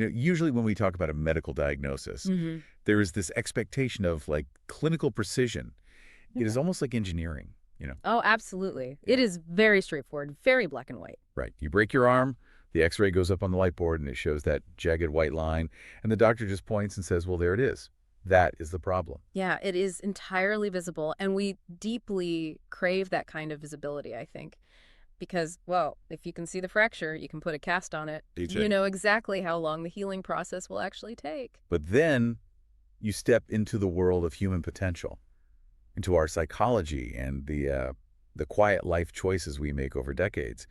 Usually when we talk about a medical diagnosis, there is this expectation of like clinical precision. It is almost like engineering. Oh, absolutely. Yeah. It is very straightforward, very black and white. Right. You break your arm, the x-ray goes up on the light board and it shows that jagged white line, and the doctor just points and says, well, there it is. That is the problem. Yeah, it is entirely visible, and we deeply crave that kind of visibility, I think. Because, well, if you can see the fracture, you can put a cast on it. Decay. You know exactly how long the healing process will actually take. But then you step into the world of human potential, into our psychology and the quiet life choices we make over decades.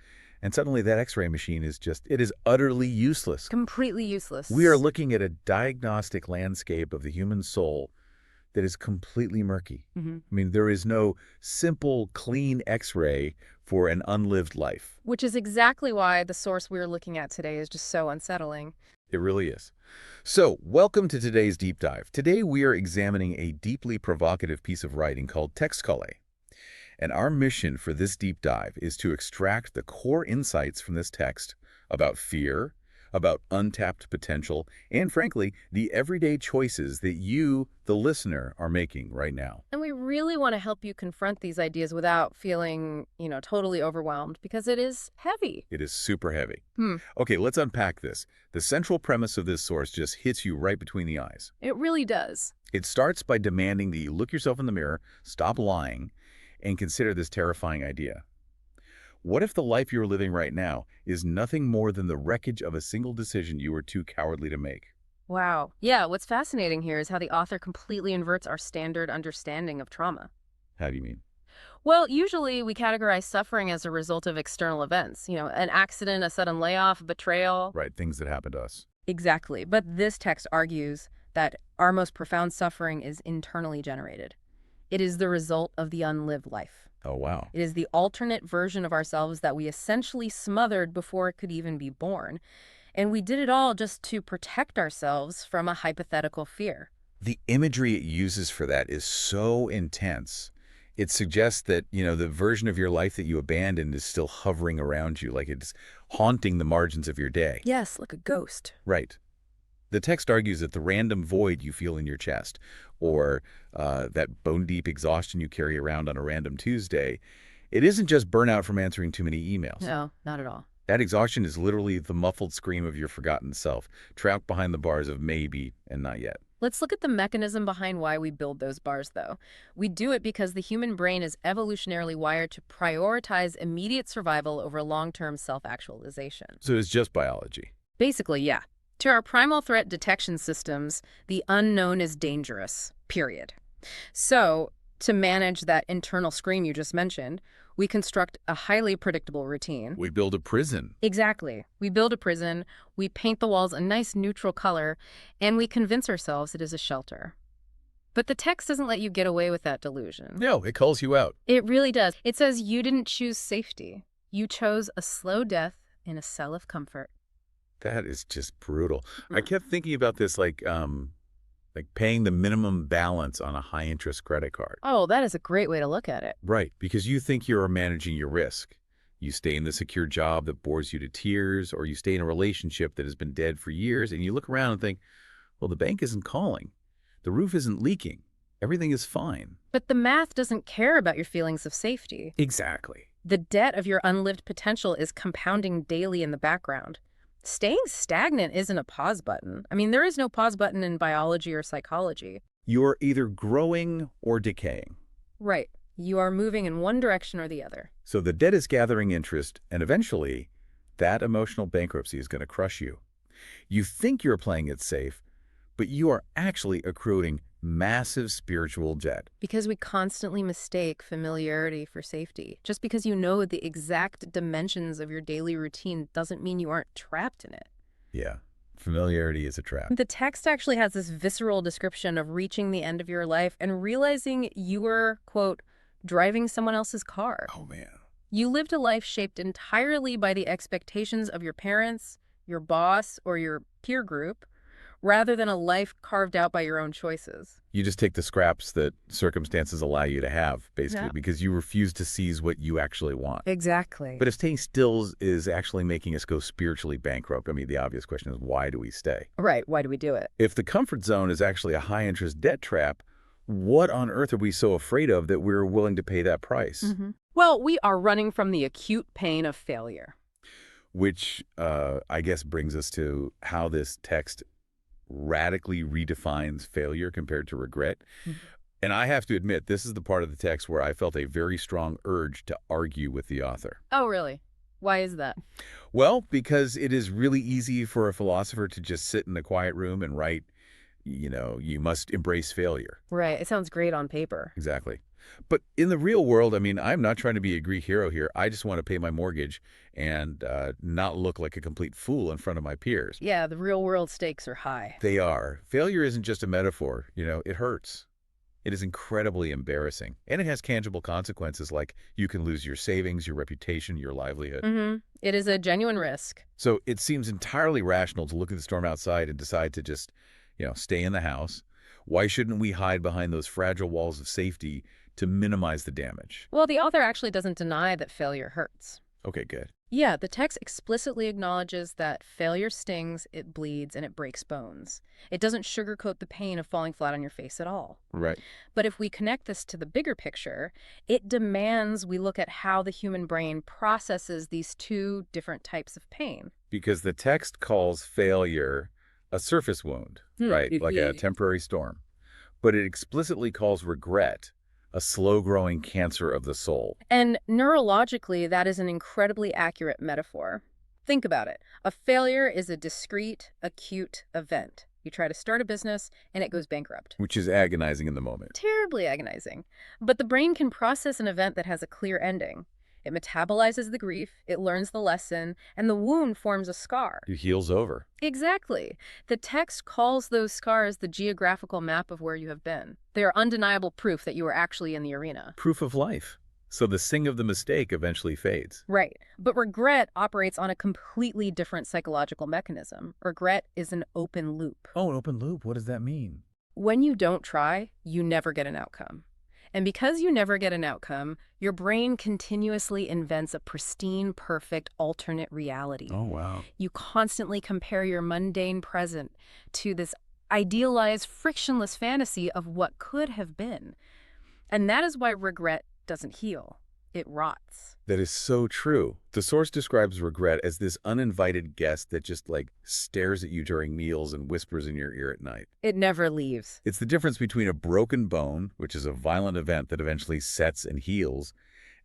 And suddenly that x-ray machine it is utterly useless. Completely useless. We are looking at a diagnostic landscape of the human soul that is completely murky. I mean, there is no simple, clean x-ray for an unlived life. Which is exactly why the source we're looking at today is just so unsettling. It really is. So, welcome to today's deep dive. Today we are examining a deeply provocative piece of writing called Textile. And our mission for this deep dive is to extract the core insights from this text about fear, about untapped potential, and frankly, the everyday choices that you, the listener, are making right now. And we really want to help you confront these ideas without feeling, totally overwhelmed, because it is heavy. It is super heavy. Okay, let's unpack this. The central premise of this source just hits you right between the eyes. It really does. It starts by demanding that you look yourself in the mirror, stop lying, and consider this terrifying idea. What if the life you're living right now is nothing more than the wreckage of a single decision you were too cowardly to make? Wow. Yeah, what's fascinating here is how the author completely inverts our standard understanding of trauma. How do you mean? Well, usually we categorize suffering as a result of external events. An accident, a sudden layoff, betrayal. Right, things that happen to us. Exactly. But this text argues that our most profound suffering is internally generated. It is the result of the unlived life. Oh, wow. It is the alternate version of ourselves that we essentially smothered before it could even be born. And we did it all just to protect ourselves from a hypothetical fear. The imagery it uses for that is so intense. It suggests that, the version of your life that you abandoned is still hovering around you, like it's haunting the margins of your day. Yes, like a ghost. Right. The text argues that the random void you feel in your chest, or that bone-deep exhaustion you carry around on a random Tuesday, it isn't just burnout from answering too many emails. No, not at all. That exhaustion is literally the muffled scream of your forgotten self, trapped behind the bars of maybe and not yet. Let's look at the mechanism behind why we build those bars, though. We do it because the human brain is evolutionarily wired to prioritize immediate survival over long-term self-actualization. So it's just biology. Basically, yeah. To our primal threat detection systems, the unknown is dangerous, period. So, to manage that internal scream you just mentioned, we construct a highly predictable routine. We build a prison. Exactly. We build a prison, we paint the walls a nice neutral color, and we convince ourselves it is a shelter. But the text doesn't let you get away with that delusion. No, it calls you out. It really does. It says you didn't choose safety. You chose a slow death in a cell of comfort. That is just brutal. I kept thinking about this like paying the minimum balance on a high-interest credit card. Oh, that is a great way to look at it. Right, because you think you're managing your risk. You stay in the secure job that bores you to tears, or you stay in a relationship that has been dead for years, and you look around and think, well, the bank isn't calling. The roof isn't leaking. Everything is fine. But the math doesn't care about your feelings of safety. Exactly. The debt of your unlived potential is compounding daily in the background. Staying stagnant isn't a pause button. I mean, there is no pause button in biology or psychology. You're either growing or decaying. Right. You are moving in one direction or the other. So the debt is gathering interest, and eventually, that emotional bankruptcy is going to crush you. You think you're playing it safe, but you are actually accruing massive spiritual debt. Because we constantly mistake familiarity for safety. Just because you know the exact dimensions of your daily routine doesn't mean you aren't trapped in it. Yeah, familiarity is a trap. The text actually has this visceral description of reaching the end of your life and realizing you were, quote, driving someone else's car. Oh, man. You lived a life shaped entirely by the expectations of your parents, your boss, or your peer group, rather than a life carved out by your own choices. You just take the scraps that circumstances allow you to have, basically, Yeah. because you refuse to seize what you actually want. Exactly. But if staying still is actually making us go spiritually bankrupt, I mean, the obvious question is, why do we stay? Right, why do we do it? If the comfort zone is actually a high-interest debt trap, what on earth are we so afraid of that we're willing to pay that price? Well, we are running from the acute pain of failure. Which, I guess, brings us to how this text radically redefines failure compared to regret. And I have to admit, this is the part of the text where I felt a very strong urge to argue with the author. Oh, really? Why is that? Well, because it is really easy for a philosopher to just sit in a quiet room and write, you must embrace failure. Right, it sounds great on paper. Exactly. But in the real world, I mean, I'm not trying to be a Greek hero here. I just want to pay my mortgage and not look like a complete fool in front of my peers. Yeah, the real world stakes are high. They are. Failure isn't just a metaphor. It hurts. It is incredibly embarrassing. And it has tangible consequences like you can lose your savings, your reputation, your livelihood. It is a genuine risk. So it seems entirely rational to look at the storm outside and decide to just, stay in the house. Why shouldn't we hide behind those fragile walls of safety to minimize the damage? Well, the author actually doesn't deny that failure hurts. Okay, good. Yeah, the text explicitly acknowledges that failure stings, it bleeds, and it breaks bones. It doesn't sugarcoat the pain of falling flat on your face at all. Right. But if we connect this to the bigger picture, it demands we look at how the human brain processes these two different types of pain. Because the text calls failure a surface wound, right? Like a temporary storm. But it explicitly calls regret a slow-growing cancer of the soul. And neurologically, that is an incredibly accurate metaphor. Think about it. A failure is a discrete, acute event. You try to start a business, and it goes bankrupt. Which is agonizing in the moment. Terribly agonizing. But the brain can process an event that has a clear ending. It metabolizes the grief, it learns the lesson, and the wound forms a scar. It heals over. Exactly. The text calls those scars the geographical map of where you have been. They are undeniable proof that you are actually in the arena. Proof of life. So the sting of the mistake eventually fades. Right. But regret operates on a completely different psychological mechanism. Regret is an open loop. Oh, an open loop. What does that mean? When you don't try, you never get an outcome. And because you never get an outcome, your brain continuously invents a pristine, perfect, alternate reality. Oh, wow. You constantly compare your mundane present to this idealized, frictionless fantasy of what could have been. And that is why regret doesn't heal. It rots. That is so true. The source describes regret as this uninvited guest that just, stares at you during meals and whispers in your ear at night. It never leaves. It's the difference between a broken bone, which is a violent event that eventually sets and heals,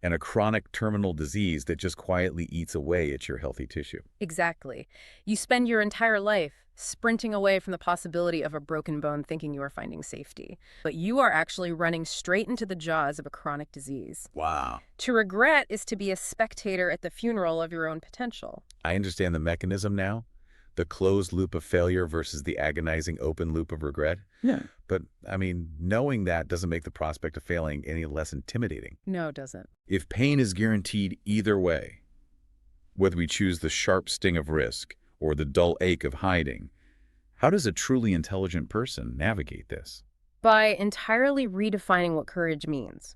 and a chronic terminal disease that just quietly eats away at your healthy tissue. Exactly. You spend your entire life sprinting away from the possibility of a broken bone thinking you are finding safety. But you are actually running straight into the jaws of a chronic disease. Wow. To regret is to be a spectator at the funeral of your own potential. I understand the mechanism now. The closed loop of failure versus the agonizing open loop of regret. Yeah. But, knowing that doesn't make the prospect of failing any less intimidating. No, it doesn't. If pain is guaranteed either way, whether we choose the sharp sting of risk or the dull ache of hiding, how does a truly intelligent person navigate this? By entirely redefining what courage means.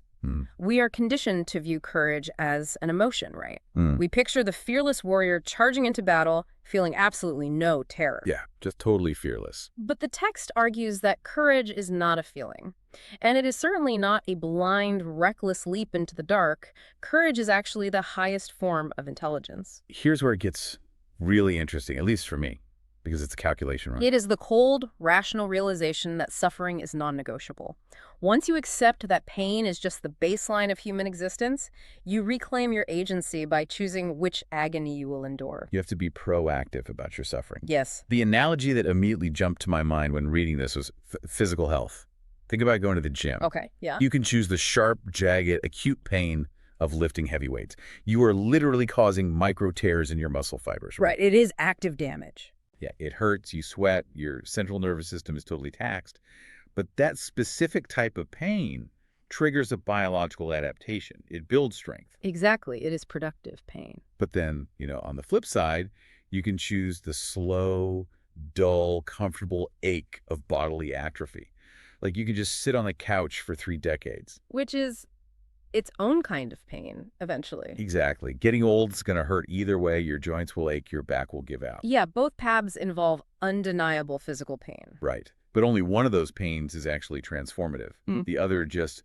We are conditioned to view courage as an emotion, right? We picture the fearless warrior charging into battle, feeling absolutely no terror. Yeah, just totally fearless. But the text argues that courage is not a feeling. And it is certainly not a blind, reckless leap into the dark. Courage is actually the highest form of intelligence. Here's where it gets really interesting, at least for me, because it's a calculation run. It is the cold, rational realization that suffering is non-negotiable. Once you accept that pain is just the baseline of human existence, you reclaim your agency by choosing which agony you will endure. You have to be proactive about your suffering. Yes. The analogy that immediately jumped to my mind when reading this was physical health. Think about going to the gym. Okay, yeah. You can choose the sharp, jagged, acute pain of lifting heavy weights. You are literally causing micro tears in your muscle fibers. Right, it is active damage. Yeah, it hurts, you sweat, your central nervous system is totally taxed. But that specific type of pain triggers a biological adaptation. It builds strength. Exactly, it is productive pain. But then, on the flip side, you can choose the slow, dull, comfortable ache of bodily atrophy. Like you can just sit on the couch for 3 decades. Which is its own kind of pain, eventually. Exactly. Getting old is going to hurt either way. Your joints will ache, your back will give out. Yeah, both PABs involve undeniable physical pain. Right. But only one of those pains is actually transformative. Mm. The other just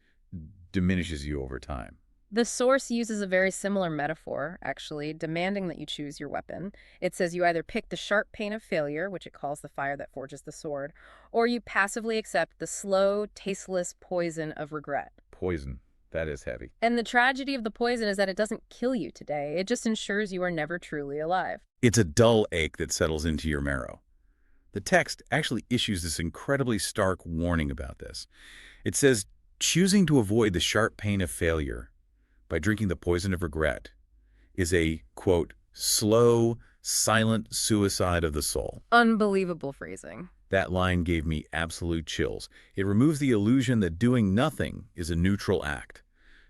diminishes you over time. The source uses a very similar metaphor, actually, demanding that you choose your weapon. It says you either pick the sharp pain of failure, which it calls the fire that forges the sword, or you passively accept the slow, tasteless poison of regret. Poison. That is heavy. And the tragedy of the poison is that it doesn't kill you today. It just ensures you are never truly alive. It's a dull ache that settles into your marrow. The text actually issues this incredibly stark warning about this. It says, choosing to avoid the sharp pain of failure by drinking the poison of regret is a, quote, slow, silent suicide of the soul. Unbelievable phrasing. That line gave me absolute chills. It removes the illusion that doing nothing is a neutral act.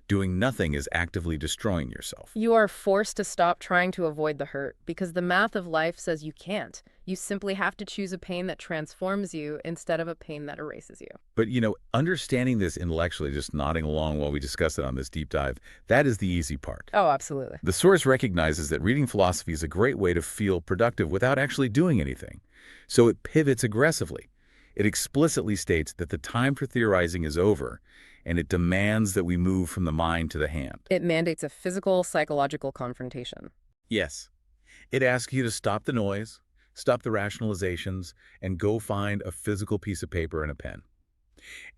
Doing nothing is actively destroying yourself. You are forced to stop trying to avoid the hurt because the math of life says you can't. You simply have to choose a pain that transforms you instead of a pain that erases you. But, understanding this intellectually, just nodding along while we discuss it on this deep dive, that is the easy part. Oh, absolutely. The source recognizes that reading philosophy is a great way to feel productive without actually doing anything. So it pivots aggressively. It explicitly states that the time for theorizing is over, and it demands that we move from the mind to the hand. It mandates a physical, psychological confrontation. Yes. It asks you to stop the noise, stop the rationalizations, and go find a physical piece of paper and a pen.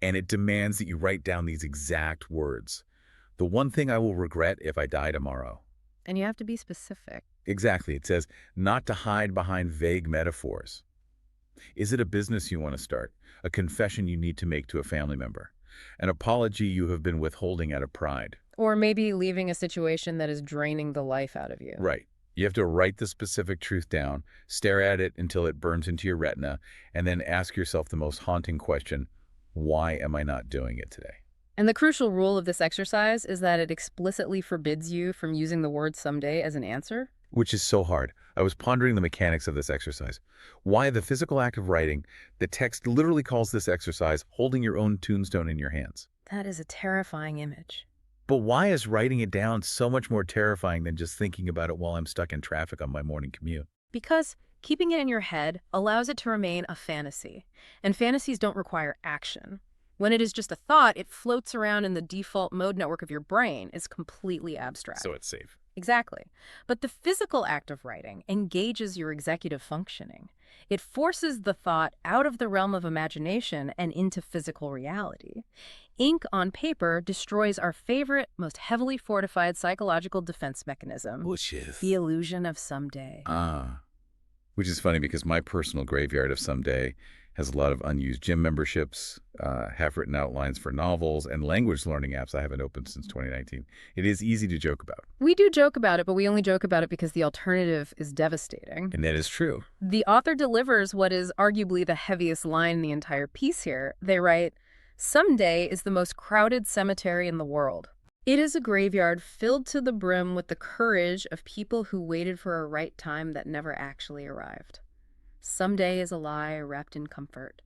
And it demands that you write down these exact words. The one thing I will regret if I die tomorrow. And you have to be specific. Exactly. It says not to hide behind vague metaphors. Is it a business you want to start? A confession you need to make to a family member? An apology you have been withholding out of pride? Or maybe leaving a situation that is draining the life out of you. Right. You have to write the specific truth down, stare at it until it burns into your retina, and then ask yourself the most haunting question, why am I not doing it today? And the crucial rule of this exercise is that it explicitly forbids you from using the word someday as an answer. Which is so hard. I was pondering the mechanics of this exercise. Why the physical act of writing, the text literally calls this exercise holding your own tombstone in your hands. That is a terrifying image. But why is writing it down so much more terrifying than just thinking about it while I'm stuck in traffic on my morning commute? Because keeping it in your head allows it to remain a fantasy. And fantasies don't require action. When it is just a thought, it floats around in the default mode network of your brain. It's completely abstract. So it's safe. Exactly. But the physical act of writing engages your executive functioning. It forces the thought out of the realm of imagination and into physical reality. Ink on paper destroys our favorite, most heavily fortified psychological defense mechanism, Which is? the illusion of someday. Which is funny because my personal graveyard of someday has a lot of unused gym memberships, half-written outlines for novels, and language learning apps I haven't opened since 2019. It is easy to joke about. We do joke about it, but we only joke about it because the alternative is devastating. And that is true. The author delivers what is arguably the heaviest line in the entire piece here. They write, "Someday is the most crowded cemetery in the world. It is a graveyard filled to the brim with the courage of people who waited for a right time that never actually arrived. Someday is a lie wrapped in comfort.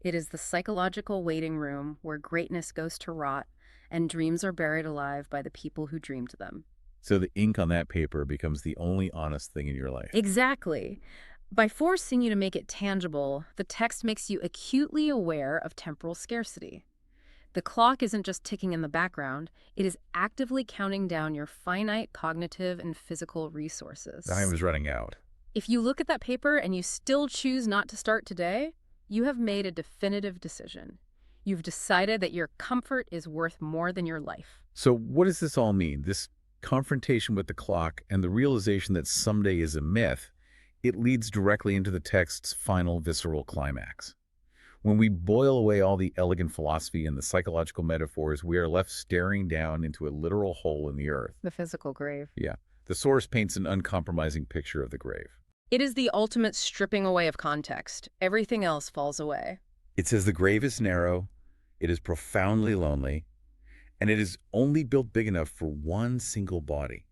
It is the psychological waiting room where greatness goes to rot and dreams are buried alive by the people who dreamed them." So the ink on that paper becomes the only honest thing in your life. Exactly. By forcing you to make it tangible, the text makes you acutely aware of temporal scarcity. The clock isn't just ticking in the background, it is actively counting down your finite cognitive and physical resources. Time is running out. If you look at that paper and you still choose not to start today, you have made a definitive decision. You've decided that your comfort is worth more than your life. So what does this all mean? This confrontation with the clock and the realization that someday is a myth, it leads directly into the text's final visceral climax. When we boil away all the elegant philosophy and the psychological metaphors, we are left staring down into a literal hole in the earth. The physical grave. Yeah. The source paints an uncompromising picture of the grave. It is the ultimate stripping away of context. Everything else falls away. It says the grave is narrow, it is profoundly lonely, and it is only built big enough for one single body.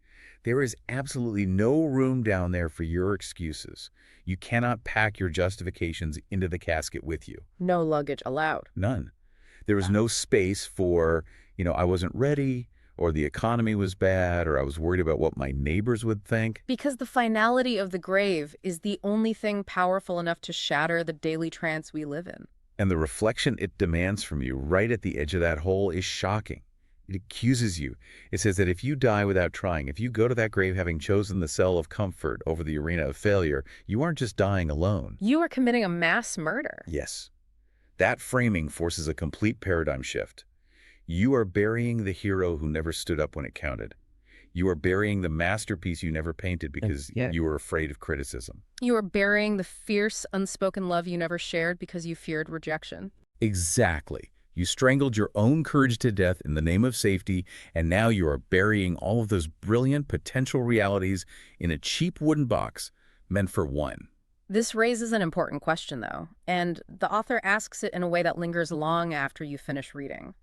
There is absolutely no room down there for your excuses. You cannot pack your justifications into the casket with you. No luggage allowed. None. There was no space for, I wasn't ready, or the economy was bad, or I was worried about what my neighbors would think. Because the finality of the grave is the only thing powerful enough to shatter the daily trance we live in. And the reflection it demands from you right at the edge of that hole is shocking. It accuses you. It says that if you die without trying, if you go to that grave having chosen the cell of comfort over the arena of failure, you aren't just dying alone. You are committing a mass murder. Yes. That framing forces a complete paradigm shift. You are burying the hero who never stood up when it counted. You are burying the masterpiece you never painted because you were afraid of criticism. You are burying the fierce, unspoken love you never shared because you feared rejection. Exactly. You strangled your own courage to death in the name of safety, and now you are burying all of those brilliant potential realities in a cheap wooden box meant for one. This raises an important question, though, and the author asks it in a way that lingers long after you finish reading.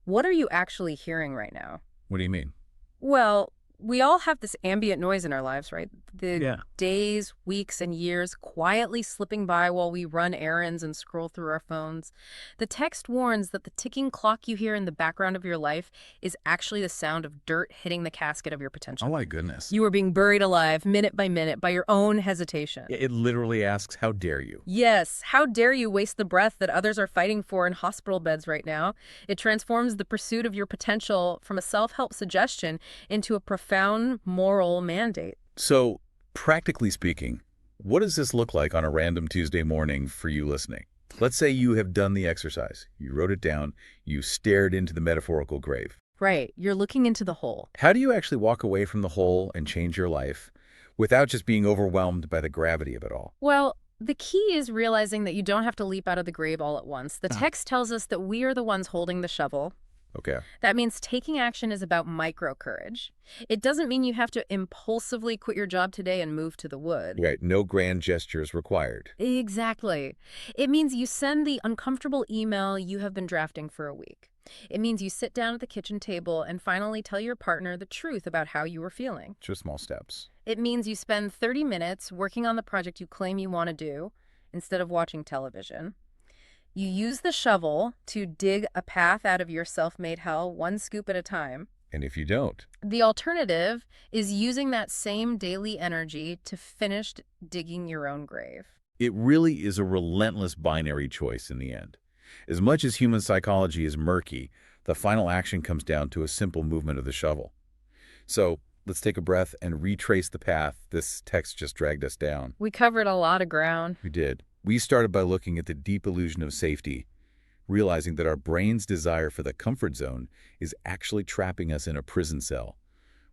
What are you actually hearing right now? What do you mean? Well, we all have this ambient noise in our lives, right? The days, weeks, and years quietly slipping by while we run errands and scroll through our phones. The text warns that the ticking clock you hear in the background of your life is actually the sound of dirt hitting the casket of your potential. Oh my goodness. You are being buried alive, minute by minute, by your own hesitation. It literally asks, how dare you? Yes, how dare you waste the breath that others are fighting for in hospital beds right now? It transforms the pursuit of your potential from a self-help suggestion into a profound moral mandate. So, practically speaking, what does this look like on a random Tuesday morning for you listening? Let's say you have done the exercise. You wrote it down. You stared into the metaphorical grave. Right. You're looking into the hole. How do you actually walk away from the hole and change your life without just being overwhelmed by the gravity of it all? Well, the key is realizing that you don't have to leap out of the grave all at once. The text tells us that we are the ones holding the shovel. Okay. That means taking action is about micro-courage. It doesn't mean you have to impulsively quit your job today and move to the wood. Right. No grand gestures required. Exactly. It means you send the uncomfortable email you have been drafting for a week. It means you sit down at the kitchen table and finally tell your partner the truth about how you were feeling. Just small steps. It means you spend 30 minutes working on the project you claim you want to do instead of watching television. You use the shovel to dig a path out of your self-made hell, one scoop at a time. And if you don't? The alternative is using that same daily energy to finish digging your own grave. It really is a relentless binary choice in the end. As much as human psychology is murky, the final action comes down to a simple movement of the shovel. So let's take a breath and retrace the path this text just dragged us down. We covered a lot of ground. We did. We started by looking at the deep illusion of safety, realizing that our brain's desire for the comfort zone is actually trapping us in a prison cell,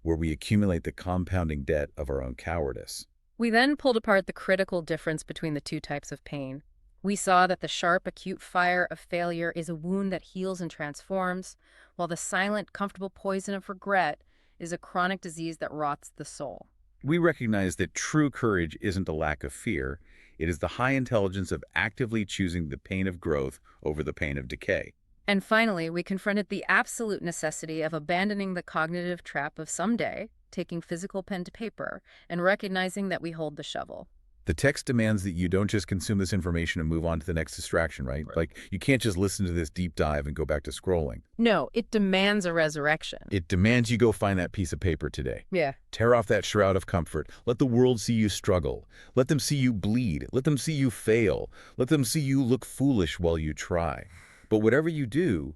where we accumulate the compounding debt of our own cowardice. We then pulled apart the critical difference between the two types of pain. We saw that the sharp, acute fire of failure is a wound that heals and transforms, while the silent, comfortable poison of regret is a chronic disease that rots the soul. We recognize that true courage isn't a lack of fear. It is the high intelligence of actively choosing the pain of growth over the pain of decay. And finally, we confronted the absolute necessity of abandoning the cognitive trap of someday, taking physical pen to paper, and recognizing that we hold the shovel. The text demands that you don't just consume this information and move on to the next distraction, right? Like, you can't just listen to this deep dive and go back to scrolling. No, it demands a resurrection. It demands you go find that piece of paper today. Yeah. Tear off that shroud of comfort. Let the world see you struggle. Let them see you bleed. Let them see you fail. Let them see you look foolish while you try. But whatever you do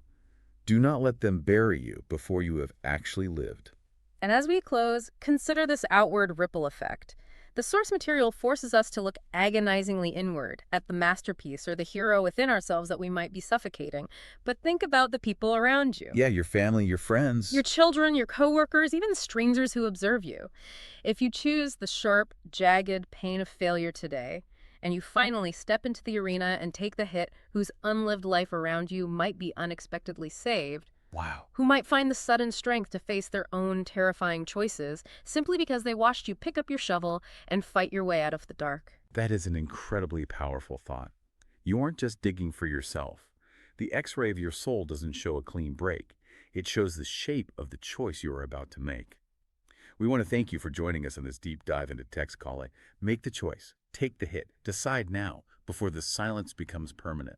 not let them bury you before you have actually lived. And as we close, consider this outward ripple effect. The source material forces us to look agonizingly inward at the masterpiece or the hero within ourselves that we might be suffocating. But think about the people around you. Yeah, your family, your friends. Your children, your coworkers, even strangers who observe you. If you choose the sharp, jagged pain of failure today, and you finally step into the arena and take the hit whose unlived life around you might be unexpectedly saved, Wow. who might find the sudden strength to face their own terrifying choices simply because they watched you pick up your shovel and fight your way out of the dark. That is an incredibly powerful thought. You aren't just digging for yourself. The X-ray of your soul doesn't show a clean break. It shows the shape of the choice you are about to make. We want to thank you for joining us on this deep dive into text calling. Make the choice. Take the hit. Decide now before the silence becomes permanent.